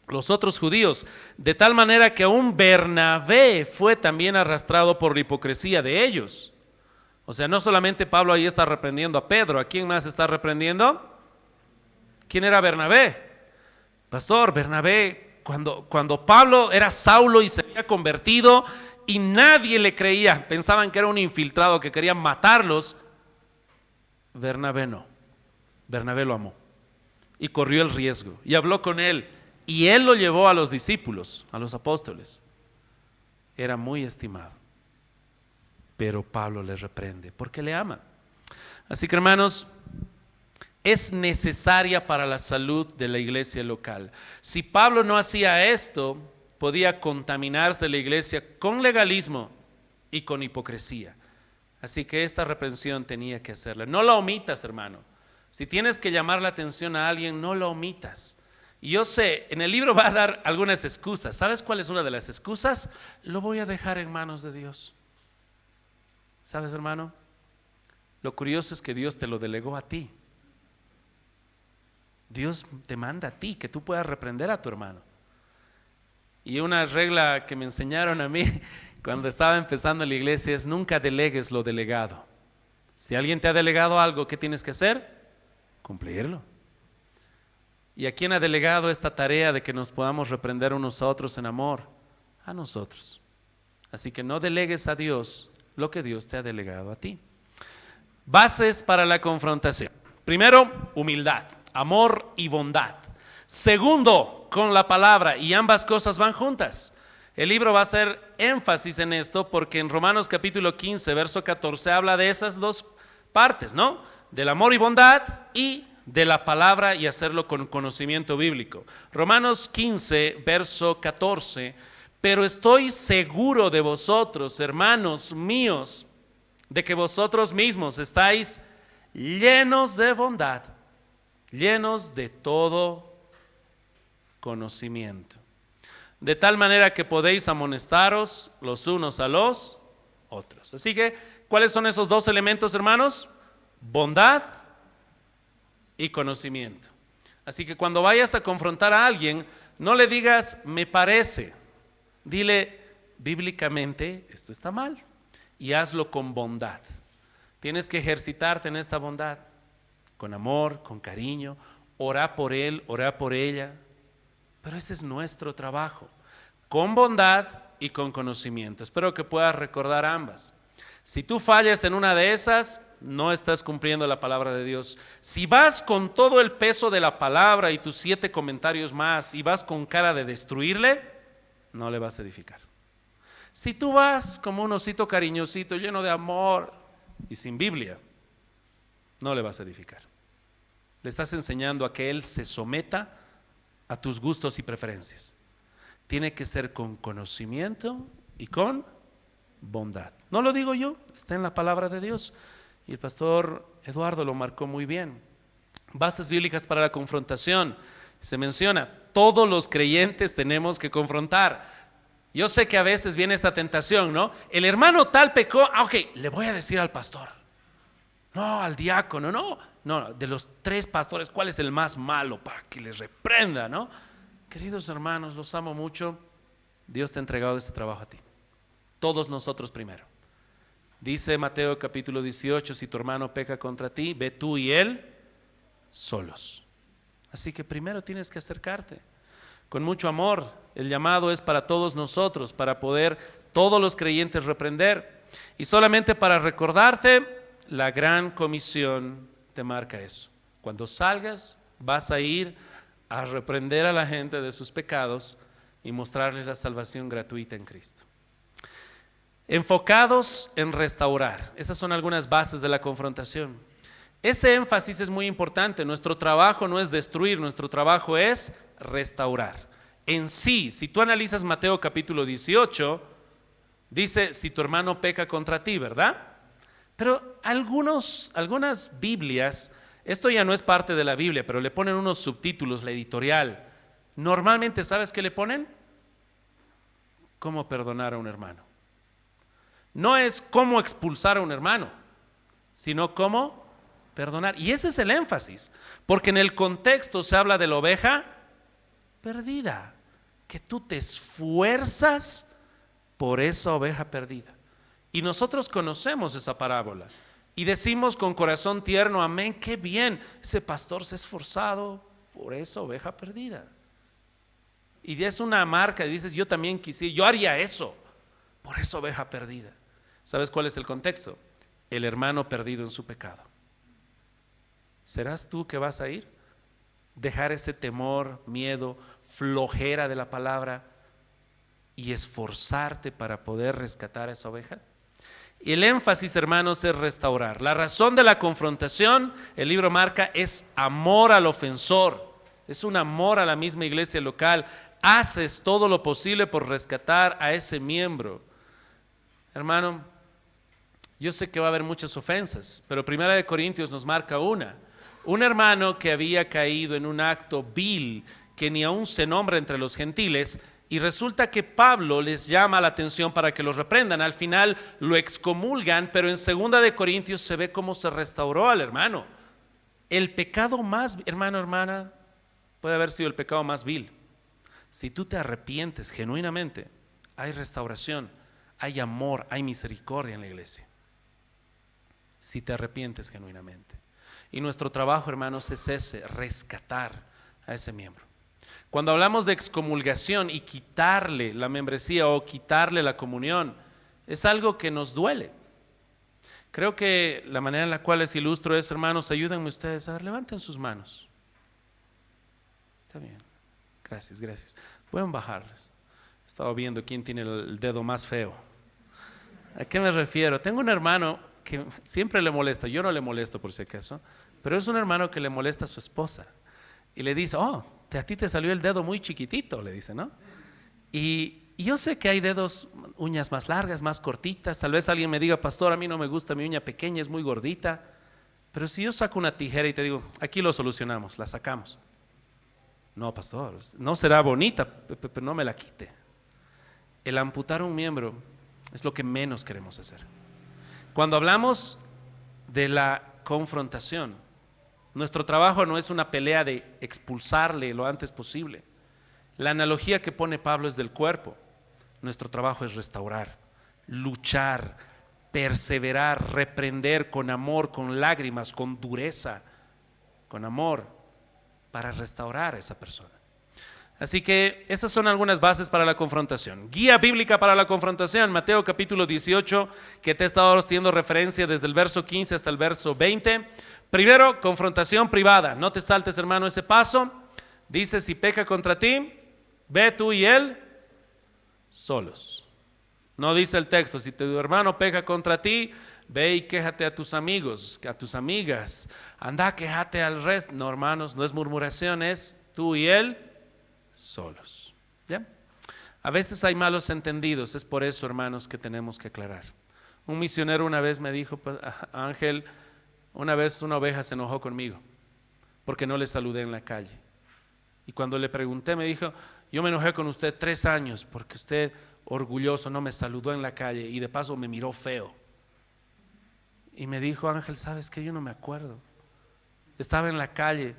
los otros judíos, de tal manera que aún Bernabé fue también arrastrado por la hipocresía de ellos. O sea, no solamente Pablo ahí está reprendiendo a Pedro, ¿a quién más está reprendiendo? ¿Quién era Bernabé? Pastor, Bernabé, cuando Pablo era Saulo y se había convertido y nadie le creía, pensaban que era un infiltrado que querían matarlos, Bernabé no, Bernabé lo amó y corrió el riesgo y habló con él y él lo llevó a los discípulos, a los apóstoles. Era muy estimado, pero Pablo le reprende porque le ama. Así que, hermanos, es necesaria para la salud de la iglesia local. Si Pablo no hacía esto, podía contaminarse la iglesia con legalismo y con hipocresía. Así que esta reprensión tenía que hacerla. No la omitas, hermano. Si tienes que llamar la atención a alguien, no la omitas. Y yo sé, en el libro va a dar algunas excusas. ¿Sabes cuál es una de las excusas? Lo voy a dejar en manos de Dios. ¿Sabes, hermano? Lo curioso es que Dios te lo delegó a ti. Dios te manda a ti que tú puedas reprender a tu hermano. Y una regla que me enseñaron a mí cuando estaba empezando en la iglesia es nunca delegues lo delegado. Si alguien te ha delegado algo, ¿qué tienes que hacer? Cumplirlo. ¿Y a quién ha delegado esta tarea de que nos podamos reprender unos a otros en amor? A nosotros. Así que no delegues a Dios lo que Dios te ha delegado a ti. Bases para la confrontación. Primero, humildad, amor y bondad. Segundo, con la palabra, y ambas cosas van juntas. El libro va a hacer énfasis en esto porque en Romanos capítulo 15, verso 14 habla de esas dos partes, ¿no? Del amor y bondad y de la palabra y hacerlo con conocimiento bíblico. Romanos 15, verso 14, pero estoy seguro de vosotros, hermanos míos, de que vosotros mismos estáis llenos de bondad, llenos de todo conocimiento, de tal manera que podéis amonestaros los unos a los otros. Así que, ¿cuáles son esos dos elementos, hermanos? Bondad y conocimiento. Así que cuando vayas a confrontar a alguien, no le digas me parece, dile bíblicamente esto está mal y hazlo con bondad. Tienes que ejercitarte en esta bondad, con amor, con cariño, ora por él, ora por ella, pero ese es nuestro trabajo, con bondad y con conocimiento. Espero que puedas recordar ambas. Si tú fallas en una de esas, no estás cumpliendo la palabra de Dios. Si vas con todo el peso de la palabra y tus 7 comentarios más y vas con cara de destruirle, no le vas a edificar. Si tú vas como un osito cariñosito, lleno de amor y sin Biblia, no le vas a edificar. Le estás enseñando a que él se someta a tus gustos y preferencias. Tiene que ser con conocimiento y con bondad. No lo digo yo, está en la palabra de Dios. Y el pastor Eduardo lo marcó muy bien. Bases bíblicas para la confrontación. Se menciona, todos los creyentes tenemos que confrontar. Yo sé que a veces viene esa tentación, ¿no? El hermano tal pecó, ok, le voy a decir al pastor. No, al diácono, no, de los 3 pastores, ¿cuál es el más malo para que les reprenda, no? Queridos hermanos, los amo mucho. Dios te ha entregado este trabajo a ti. Todos nosotros primero. Dice Mateo capítulo 18, si tu hermano peca contra ti, ve tú y él solos. Así que primero tienes que acercarte con mucho amor. El llamado es para todos nosotros, para poder todos los creyentes reprender. Y solamente para recordarte, la gran comisión te marca eso. Cuando salgas, vas a ir a reprender a la gente de sus pecados y mostrarles la salvación gratuita en Cristo. Enfocados en restaurar. Esas son algunas bases de la confrontación. Ese énfasis es muy importante. Nuestro trabajo no es destruir, nuestro trabajo es restaurar. En sí, si tú analizas Mateo capítulo 18, dice, si tu hermano peca contra ti, ¿verdad? Pero algunas Biblias, esto ya no es parte de la Biblia, pero le ponen unos subtítulos, la editorial. Normalmente, ¿sabes qué le ponen? ¿Cómo perdonar a un hermano? No es cómo expulsar a un hermano, sino cómo perdonar. Y ese es el énfasis, porque en el contexto se habla de la oveja perdida, que tú te esfuerzas por esa oveja perdida. Y nosotros conocemos esa parábola y decimos con corazón tierno, amén, qué bien, ese pastor se ha esforzado por esa oveja perdida. Y es una marca, y dices, yo también quisiera, yo haría eso por esa oveja perdida. ¿Sabes cuál es el contexto? El hermano perdido en su pecado. ¿Serás tú que vas a ir? Dejar ese temor, miedo, flojera de la palabra y esforzarte para poder rescatar a esa oveja. Y el énfasis, hermanos, es restaurar. La razón de la confrontación, el libro marca, es amor al ofensor. Es un amor a la misma iglesia local. Haces todo lo posible por rescatar a ese miembro. Hermano, yo sé que va a haber muchas ofensas, pero 1 Corintios nos marca una. Un hermano que había caído en un acto vil que ni aún se nombra entre los gentiles, y resulta que Pablo les llama la atención para que los reprendan. Al final lo excomulgan, pero en 2 Corintios se ve cómo se restauró al hermano. El pecado más, hermano, hermana, puede haber sido el pecado más vil. Si tú te arrepientes genuinamente, hay restauración, hay amor, hay misericordia en la iglesia. Si te arrepientes genuinamente. Y nuestro trabajo, hermanos, es ese, rescatar, a ese miembro. Cuando hablamos de excomulgación y quitarle la membresía o quitarle la comunión, es algo que nos duele. Creo que la manera en la cual les ilustro es, hermanos, ayúdenme ustedes. A ver, levanten sus manos. Está bien. Gracias. Pueden bajarles. Estaba viendo quién tiene el dedo más feo. ¿A qué me refiero? Tengo un hermano que siempre le molesta. Yo no le molesto por si acaso, pero es un hermano que le molesta a su esposa. Y le dice, a ti te salió el dedo muy chiquitito, le dice, ¿no? Y yo sé que hay dedos, uñas más largas, más cortitas. Tal vez alguien me diga, pastor, a mí no me gusta mi uña pequeña, es muy gordita. Pero si yo saco una tijera y te digo, aquí lo solucionamos, la sacamos. No, pastor, no será bonita, pero no me la quite. El amputar un miembro es lo que menos queremos hacer. Cuando hablamos de la confrontación, nuestro trabajo no es una pelea de expulsarle lo antes posible. La analogía que pone Pablo es del cuerpo. Nuestro trabajo es restaurar, luchar, perseverar, reprender con amor, con lágrimas, con dureza, con amor, para restaurar a esa persona. Así que esas son algunas bases para la confrontación. Guía bíblica para la confrontación, Mateo capítulo 18, que te he estado haciendo referencia desde el verso 15 hasta el verso 20. Primero, confrontación privada. No te saltes, hermano, ese paso. Dice, si peca contra ti, ve tú y él solos. No dice el texto, si tu hermano peca contra ti, ve y quéjate a tus amigos, a tus amigas. Anda, quéjate al resto. No, hermanos, no es murmuración, es tú y él solos. ¿Ya? A veces hay malos entendidos, es por eso, hermanos, que tenemos que aclarar. Un misionero una vez me dijo, Ángel, una vez una oveja se enojó conmigo porque no le saludé en la calle. Y cuando le pregunté me dijo, yo me enojé con usted 3 años porque usted, orgulloso, no me saludó en la calle y de paso me miró feo. Y me dijo, Ángel, ¿sabes qué? Yo no me acuerdo. Estaba en la calle,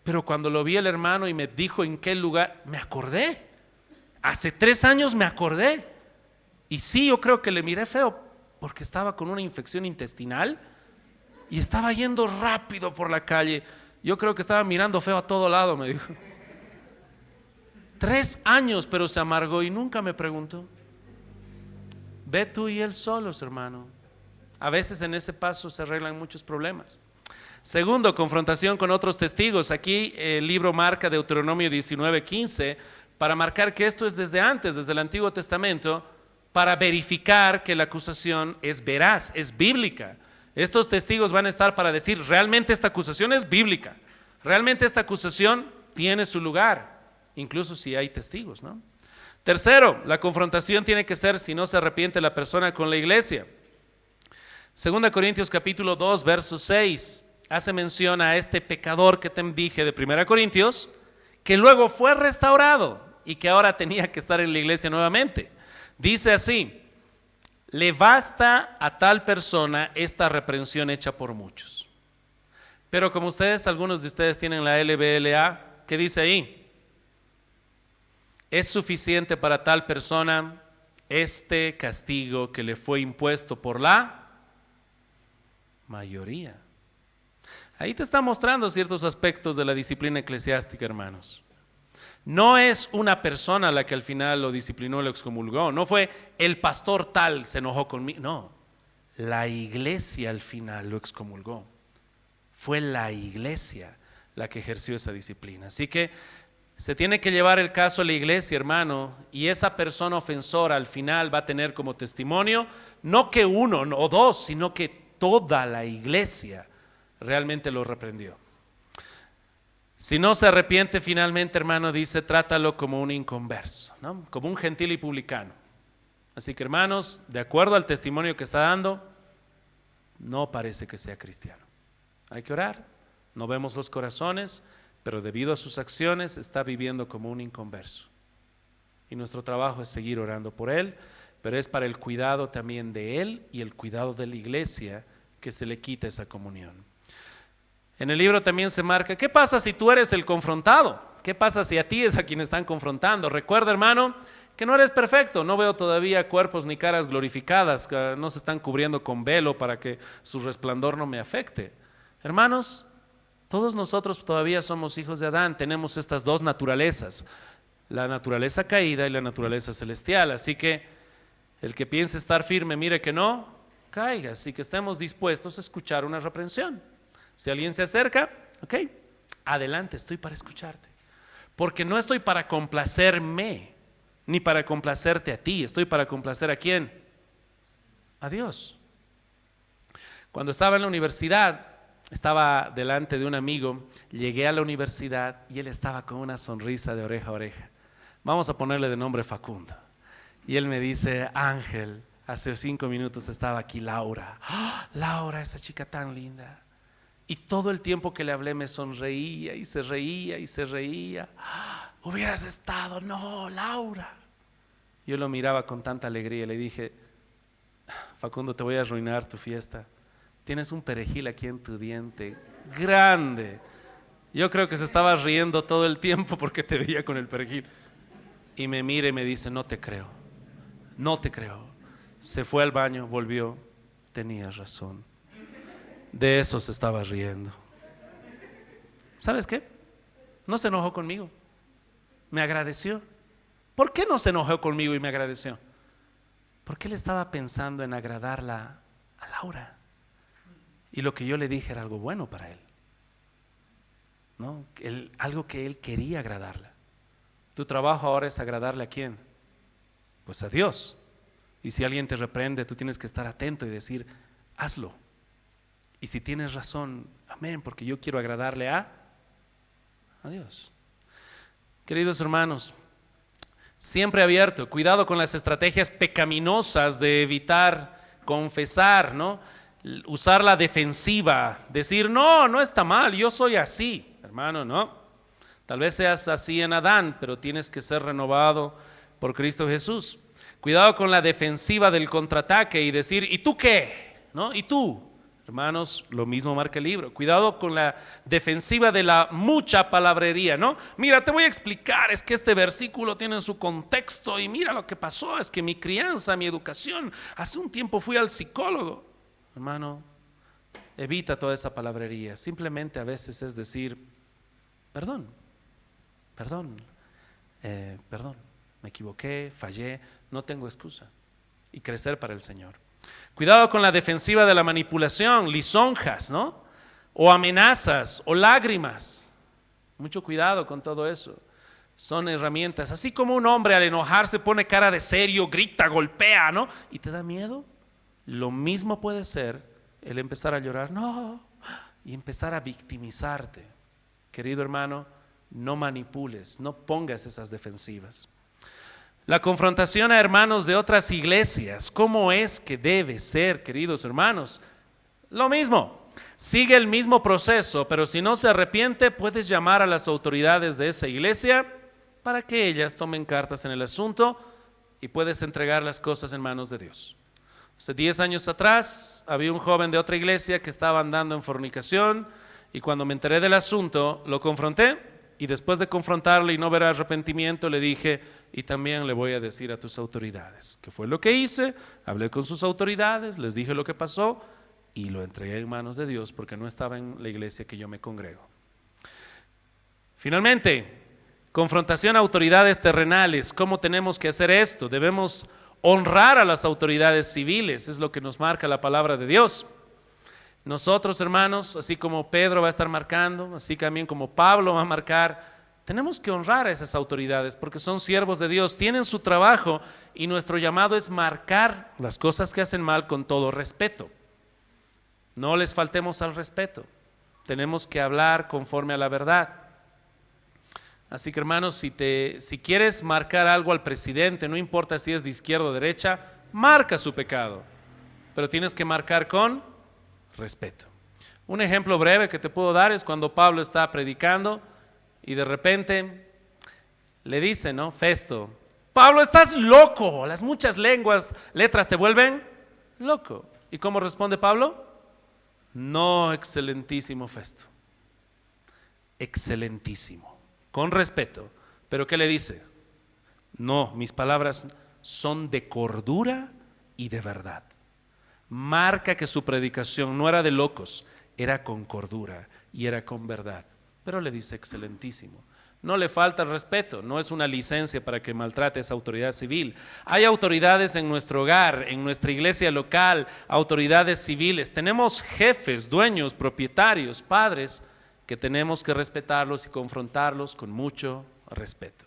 pero cuando lo vi el hermano y me dijo en qué lugar, me acordé. Hace 3 años me acordé. Y sí, yo creo que le miré feo porque estaba con una infección intestinal y estaba yendo rápido por la calle. Yo creo que estaba mirando feo a todo lado, me dijo. 3 años, pero se amargó y nunca me preguntó. Ve tú y él solos, hermano. A veces en ese paso se arreglan muchos problemas. Segundo, confrontación con otros testigos. Aquí el libro marca Deuteronomio 19:15 para marcar que esto es desde antes, desde el Antiguo Testamento, para verificar que la acusación es veraz, es bíblica. Estos testigos van a estar para decir, realmente esta acusación es bíblica, realmente esta acusación tiene su lugar, incluso si hay testigos, ¿no? Tercero, la confrontación tiene que ser si no se arrepiente la persona con la iglesia. 2 Corintios capítulo 2, verso 6, hace mención a este pecador que te dije de 1 Corintios, que luego fue restaurado y que ahora tenía que estar en la iglesia nuevamente. Dice así, le basta a tal persona esta reprensión hecha por muchos. Pero como algunos de ustedes tienen la LBLA, ¿qué dice ahí? Es suficiente para tal persona este castigo que le fue impuesto por la mayoría. Ahí te está mostrando ciertos aspectos de la disciplina eclesiástica, hermanos. No es una persona la que al final lo disciplinó, lo excomulgó. No fue el pastor tal se enojó conmigo. No, la iglesia al final lo excomulgó. Fue la iglesia la que ejerció esa disciplina. Así que se tiene que llevar el caso a la iglesia, hermano, y esa persona ofensora al final va a tener como testimonio, no que uno o dos, sino que toda la iglesia realmente lo reprendió. Si no se arrepiente finalmente, hermano, dice, trátalo como un inconverso, ¿no? Como un gentil y publicano. Así que, hermanos, de acuerdo al testimonio que está dando, no parece que sea cristiano. Hay que orar, no vemos los corazones, pero debido a sus acciones está viviendo como un inconverso. Y nuestro trabajo es seguir orando por él, pero es para el cuidado también de él y el cuidado de la iglesia que se le quita esa comunión. En el libro también se marca, ¿qué pasa si tú eres el confrontado? ¿Qué pasa si a ti es a quien están confrontando? Recuerda, hermano, que no eres perfecto. No veo todavía cuerpos ni caras glorificadas, que no se están cubriendo con velo para que su resplandor no me afecte. Hermanos, Todos nosotros todavía somos hijos de Adán, tenemos estas dos naturalezas, la naturaleza caída y la naturaleza celestial. Así que el que piense estar firme, mire que no caiga, así que estemos dispuestos a escuchar una reprensión. Si alguien se acerca, ok, adelante, estoy para escucharte, porque no estoy para complacerme, ni para complacerte a ti, estoy para complacer ¿a quién? A Dios. Cuando estaba en la universidad, estaba delante de un amigo, llegué a la universidad y él estaba con una sonrisa de oreja a oreja. Vamos a ponerle de nombre Facundo. Y él me dice: Ángel, hace 5 minutos estaba aquí Laura. ¡Oh, Laura, esa chica tan linda! Y todo el tiempo que le hablé me sonreía y se reía y se reía. ¡Oh, hubieras estado! No, Laura. Yo lo miraba con tanta alegría y le dije: Facundo, te voy a arruinar tu fiesta. Tienes un perejil aquí en tu diente, grande. Yo creo que se estaba riendo todo el tiempo porque te veía con el perejil. Y me mira y me dice: no te creo, no te creo. Se fue al baño, volvió, tenías razón. De eso se estaba riendo. ¿Sabes qué? No se enojó conmigo, me agradeció. ¿Por qué no se enojó conmigo y me agradeció? Porque él estaba pensando en agradarla a Laura. Y lo que yo le dije era algo bueno para él, ¿no? Algo que él quería agradarla. Tu trabajo ahora es agradarle ¿a quién? Pues a Dios. Y si alguien te reprende, tú tienes que estar atento y decir: hazlo. Y si tienes razón, amén, porque yo quiero agradarle a Dios. Queridos hermanos, siempre abierto, cuidado con las estrategias pecaminosas de evitar confesar, ¿no? Usar la defensiva, decir: no, no está mal, yo soy así. Hermano, no. Tal vez seas así en Adán, pero tienes que ser renovado por Cristo Jesús. Cuidado con la defensiva del contraataque y decir: ¿y tú qué? ¿No? ¿Y tú? Hermanos, lo mismo marca el libro. Cuidado con la defensiva de la mucha palabrería, ¿no? Mira, te voy a explicar, es que este versículo tiene su contexto y mira lo que pasó, es que mi crianza, mi educación, hace un tiempo fui al psicólogo. Hermano, evita toda esa palabrería. Simplemente a veces es decir: perdón, me equivoqué, fallé, no tengo excusa, y crecer para el Señor. Cuidado con la defensiva de la manipulación, lisonjas, ¿no? O amenazas, o lágrimas. Mucho cuidado con todo eso. Son herramientas. Así como un hombre al enojarse pone cara de serio, grita, golpea, ¿no? Y te da miedo. Lo mismo puede ser el empezar a llorar, no, y empezar a victimizarte. Querido hermano, no manipules, no pongas esas defensivas. La confrontación a hermanos de otras iglesias, ¿cómo es que debe ser, queridos hermanos? Lo mismo, sigue el mismo proceso, pero si no se arrepiente, puedes llamar a las autoridades de esa iglesia para que ellas tomen cartas en el asunto y puedes entregar las cosas en manos de Dios. Hace 10 años atrás había un joven de otra iglesia que estaba andando en fornicación y cuando me enteré del asunto lo confronté y después de confrontarle y no ver arrepentimiento le dije: y también le voy a decir a tus autoridades. ¿Qué fue lo que hice? Hablé con sus autoridades, les dije lo que pasó y lo entregué en manos de Dios porque no estaba en la iglesia que yo me congrego. Finalmente, confrontación a autoridades terrenales. ¿Cómo tenemos que hacer esto? Debemos honrar a las autoridades civiles, es lo que nos marca la palabra de Dios. Nosotros, hermanos, así como Pedro va a estar marcando, así también como Pablo va a marcar, tenemos que honrar a esas autoridades porque son siervos de Dios, tienen su trabajo y nuestro llamado es marcar las cosas que hacen mal con todo respeto. No les faltemos al respeto, tenemos que hablar conforme a la verdad. Así que hermanos, si quieres marcar algo al presidente, no importa si es de izquierda o derecha, marca su pecado, pero tienes que marcar con respeto. Un ejemplo breve que te puedo dar es cuando Pablo está predicando y de repente le dice, ¿no? Festo: Pablo, estás loco, las muchas letras te vuelven loco. ¿Y cómo responde Pablo? No, excelentísimo Festo, excelentísimo. Con respeto, pero ¿qué le dice? No, mis palabras son de cordura y de verdad. Marca que su predicación no era de locos, era con cordura. y era con verdad. Pero le dice excelentísimo. No le falta el respeto, no es una licencia para que maltrate a esa autoridad civil. Hay autoridades en nuestro hogar, en nuestra iglesia local, autoridades civiles. Tenemos jefes, dueños, propietarios, padres, que tenemos que respetarlos y confrontarlos con mucho respeto.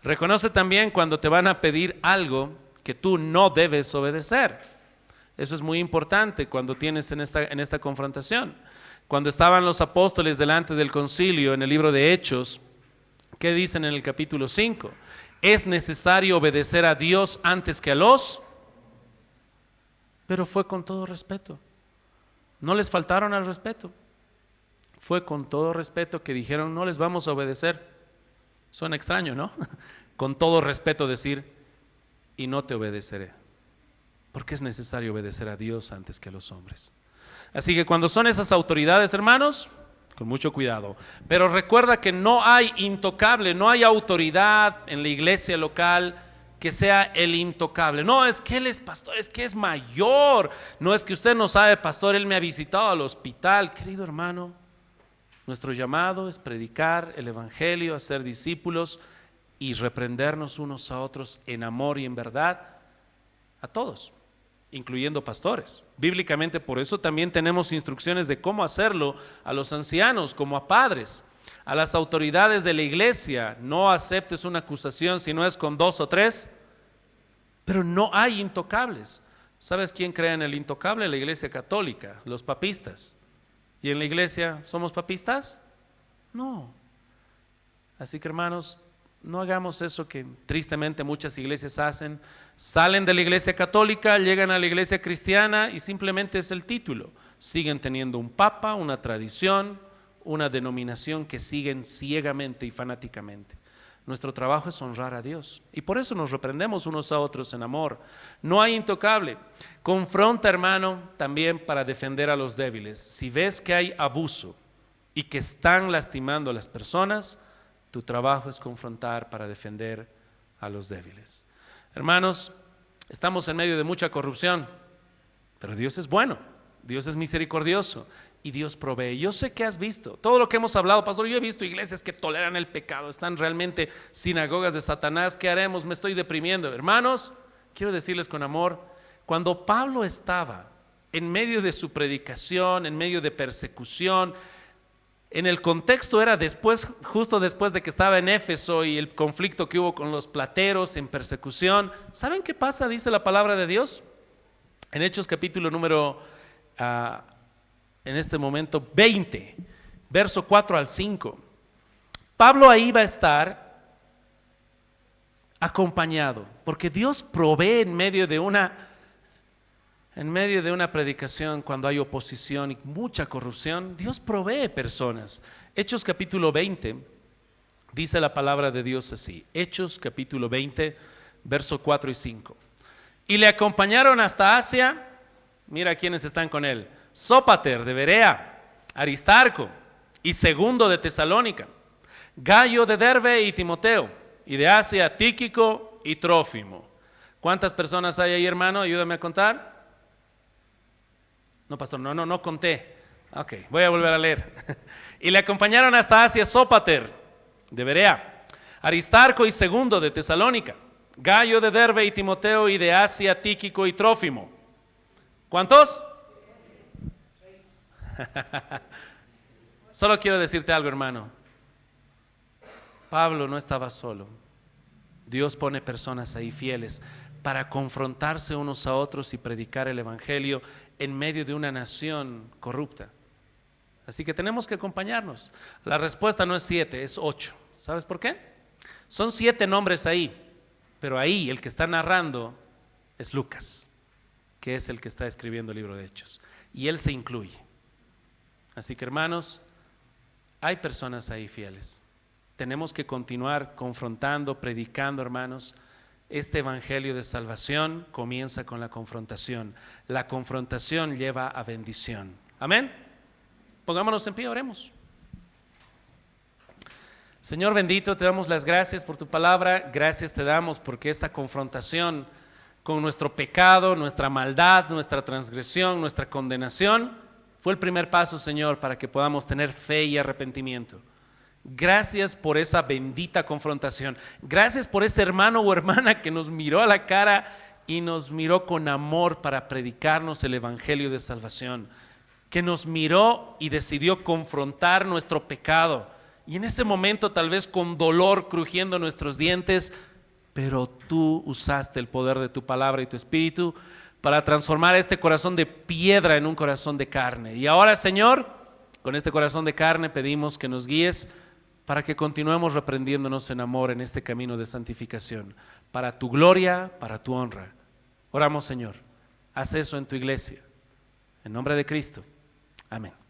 Reconoce también cuando te van a pedir algo que tú no debes obedecer. Eso es muy importante cuando tienes en esta confrontación. Cuando estaban los apóstoles delante del concilio en el libro de Hechos, ¿qué dicen en el capítulo 5? Es necesario obedecer a Dios antes que a los, pero fue con todo respeto. No les faltaron al respeto. Fue con todo respeto que dijeron, no les vamos a obedecer. Suena extraño, ¿no? Con todo respeto decir, y no te obedeceré. Porque es necesario obedecer a Dios antes que a los hombres. Así que cuando son esas autoridades, hermanos, con mucho cuidado. Pero recuerda que no hay intocable, no hay autoridad en la iglesia local que sea el intocable. No, es que él es pastor, es que es mayor. No es que usted no sabe, pastor, él me ha visitado al hospital. Querido hermano, nuestro llamado es predicar el evangelio, hacer discípulos y reprendernos unos a otros en amor y en verdad a todos, incluyendo pastores. Bíblicamente por eso también tenemos instrucciones de cómo hacerlo a los ancianos como a padres, a las autoridades de la iglesia. No aceptes una acusación si no es con 2 o 3, pero no hay intocables. ¿Sabes quién cree en el intocable? La iglesia católica, los papistas. ¿Y en la iglesia somos papistas? No. Así que hermanos, no hagamos eso que tristemente muchas iglesias hacen. Salen de la iglesia católica, llegan a la iglesia cristiana y simplemente es el título. Siguen teniendo un papa, una tradición, una denominación que siguen ciegamente y fanáticamente. Nuestro trabajo es honrar a Dios y por eso nos reprendemos unos a otros en amor. No hay intocable. Confronta, hermano, también para defender a los débiles. Si ves que hay abuso y que están lastimando a las personas, tu trabajo es confrontar para defender a los débiles. Hermanos, estamos en medio de mucha corrupción, pero Dios es bueno, Dios es misericordioso y Dios provee. Yo sé que has visto todo lo que hemos hablado, pastor. Yo he visto iglesias que toleran el pecado, están realmente sinagogas de Satanás. ¿Qué haremos? Me estoy deprimiendo. Hermanos, quiero decirles con amor, cuando Pablo estaba en medio de su predicación, en medio de persecución, en el contexto era después, justo después de que estaba en Éfeso y el conflicto que hubo con los plateros en persecución. ¿Saben qué pasa? Dice la palabra de Dios en Hechos capítulo número en este momento 20, verso 4 al 5. Pablo ahí va a estar acompañado, porque Dios provee en medio de una predicación, cuando hay oposición y mucha corrupción, Dios provee personas. Hechos capítulo 20, dice la palabra de Dios así. Hechos capítulo 20, verso 4 y 5. Y le acompañaron hasta Asia, mira quiénes están con él: Sópater de Berea, Aristarco y Segundo de Tesalónica, Gayo de Derbe y Timoteo, y de Asia Tíquico y Trófimo. ¿Cuántas personas hay ahí, hermano? Ayúdame a contar. No, pastor, no conté. Ok, voy a volver a leer. Y le acompañaron hasta Asia Sópater de Berea, Aristarco y Segundo de Tesalónica, Gayo de Derbe y Timoteo, y de Asia Tíquico y Trófimo. ¿Cuántos? Solo quiero decirte algo, hermano. Pablo no estaba solo. Dios pone personas ahí fieles para confrontarse unos a otros y predicar el evangelio en medio de una nación corrupta. Así que tenemos que acompañarnos. La respuesta no es 7, es 8. ¿Sabes por qué? Son 7 nombres ahí, pero ahí el que está narrando es Lucas, que es el que está escribiendo el libro de Hechos, y él se incluye. Así que, hermanos, hay personas ahí fieles. Tenemos que continuar confrontando, predicando, hermanos. Este evangelio de salvación comienza con la confrontación. La confrontación lleva a bendición. Amén. Pongámonos en pie, oremos. Señor bendito, te damos las gracias por tu palabra. Gracias te damos porque esa confrontación con nuestro pecado, nuestra maldad, nuestra transgresión, nuestra condenación fue el primer paso, Señor, para que podamos tener fe y arrepentimiento. Gracias por esa bendita confrontación. Gracias por ese hermano o hermana que nos miró a la cara y nos miró con amor para predicarnos el evangelio de salvación, que nos miró y decidió confrontar nuestro pecado, y en ese momento tal vez con dolor crujiendo nuestros dientes, pero tú usaste el poder de tu palabra y tu espíritu para transformar este corazón de piedra en un corazón de carne. Y ahora, Señor, con este corazón de carne pedimos que nos guíes para que continuemos reprendiéndonos en amor en este camino de santificación, para tu gloria, para tu honra. Oramos, Señor, haz eso en tu iglesia, en nombre de Cristo. Amén.